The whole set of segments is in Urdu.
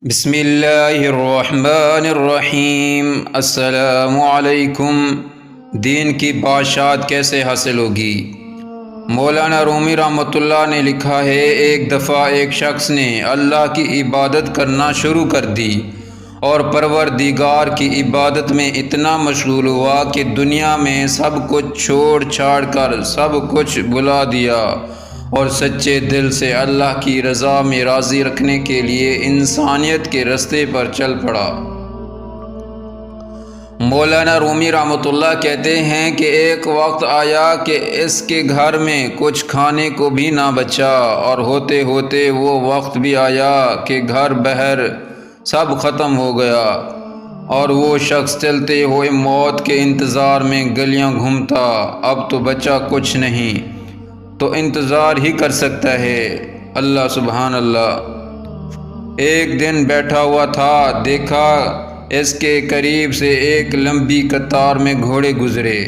بسم اللہ الرحمن الرحیم۔ السلام علیکم۔ دین کی بادشاہت کیسے حاصل ہوگی؟ مولانا رومی رحمۃ اللہ نے لکھا ہے، ایک دفعہ ایک شخص نے اللہ کی عبادت کرنا شروع کر دی اور پروردگار کی عبادت میں اتنا مشغول ہوا کہ دنیا میں سب کچھ چھوڑ چھاڑ کر سب کچھ بھلا دیا اور سچے دل سے اللہ کی رضا میں راضی رکھنے کے لیے انسانیت کے راستے پر چل پڑا۔ مولانا رومی رحمۃ اللہ کہتے ہیں کہ ایک وقت آیا کہ اس کے گھر میں کچھ کھانے کو بھی نہ بچا، اور ہوتے ہوتے وہ وقت بھی آیا کہ گھر بہر سب ختم ہو گیا، اور وہ شخص چلتے ہوئے موت کے انتظار میں گلیاں گھومتا۔ اب تو بچا کچھ نہیں تو انتظار ہی کر سکتا ہے۔ اللہ سبحان اللہ۔ ایک دن بیٹھا ہوا تھا، دیکھا اس کے قریب سے ایک لمبی قطار میں گھوڑے گزرے۔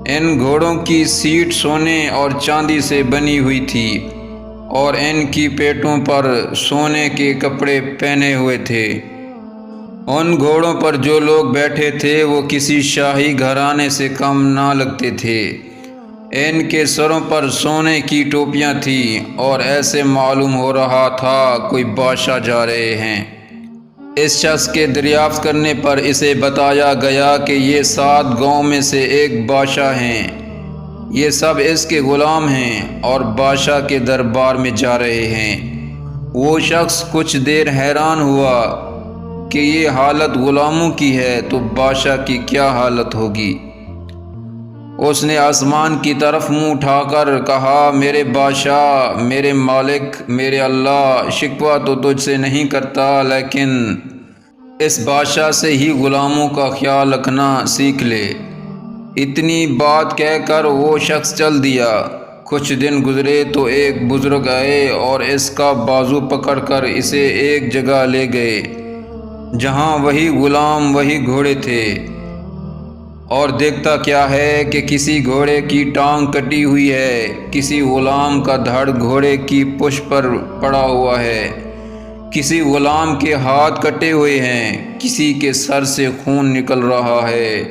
ان گھوڑوں کی سیٹ سونے اور چاندی سے بنی ہوئی تھی، اور ان کی پیٹھوں پر سونے کے کپڑے پہنے ہوئے تھے۔ ان گھوڑوں پر جو لوگ بیٹھے تھے وہ کسی شاہی گھرانے سے کم نہ لگتے تھے۔ ان کے سروں پر سونے کی ٹوپیاں تھیں، اور ایسے معلوم ہو رہا تھا کوئی بادشاہ جا رہے ہیں۔ اس شخص کے دریافت کرنے پر اسے بتایا گیا کہ یہ 7 گاؤں میں سے ایک بادشاہ ہیں، یہ سب اس کے غلام ہیں اور بادشاہ کے دربار میں جا رہے ہیں۔ وہ شخص کچھ دیر حیران ہوا کہ یہ حالت غلاموں کی ہے تو بادشاہ کی کیا حالت ہوگی۔ اس نے آسمان کی طرف منہ اٹھا کر کہا، میرے بادشاہ، میرے مالک، میرے اللہ، شکوہ تو تجھ سے نہیں کرتا، لیکن اس بادشاہ سے ہی غلاموں کا خیال رکھنا سیکھ لے۔ اتنی بات کہہ کر وہ شخص چل دیا۔ کچھ دن گزرے تو ایک بزرگ آئے اور اس کا بازو پکڑ کر اسے ایک جگہ لے گئے جہاں وہی غلام، وہی گھوڑے تھے، اور دیکھتا کیا ہے کہ کسی گھوڑے کی ٹانگ کٹی ہوئی ہے، کسی غلام کا دھڑ گھوڑے کی پشت پر پڑا ہوا ہے، کسی غلام کے ہاتھ کٹے ہوئے ہیں، کسی کے سر سے خون نکل رہا ہے،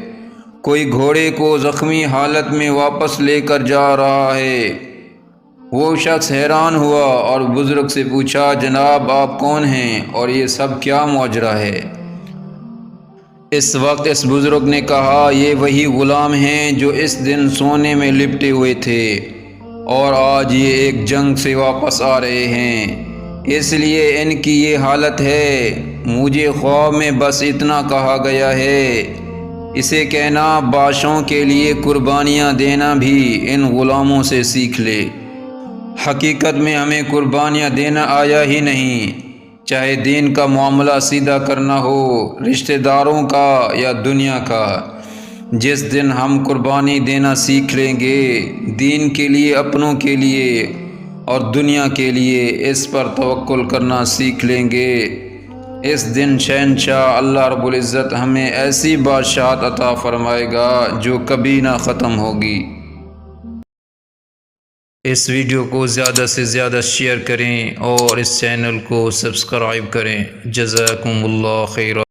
کوئی گھوڑے کو زخمی حالت میں واپس لے کر جا رہا ہے۔ وہ شخص حیران ہوا اور بزرگ سے پوچھا، جناب آپ کون ہیں اور یہ سب کیا ماجرا ہے؟ اس وقت اس بزرگ نے کہا، یہ وہی غلام ہیں جو اس دن سونے میں لپٹے ہوئے تھے، اور آج یہ ایک جنگ سے واپس آ رہے ہیں، اس لیے ان کی یہ حالت ہے۔ مجھے خواب میں بس اتنا کہا گیا ہے، اسے کہنا بادشاہوں کے لیے قربانیاں دینا بھی ان غلاموں سے سیکھ لے۔ حقیقت میں ہمیں قربانیاں دینا آیا ہی نہیں، چاہے دین کا معاملہ سیدھا کرنا ہو، رشتہ داروں کا یا دنیا کا۔ جس دن ہم قربانی دینا سیکھ لیں گے، دین کے لیے، اپنوں کے لیے اور دنیا کے لیے، اس پر توکل کرنا سیکھ لیں گے، اس دن شہنشاہ اللہ رب العزت ہمیں ایسی بادشاہت عطا فرمائے گا جو کبھی نہ ختم ہوگی۔ اس ویڈیو کو زیادہ سے زیادہ شیئر کریں اور اس چینل کو سبسکرائب کریں۔ جزاکم اللہ خیر۔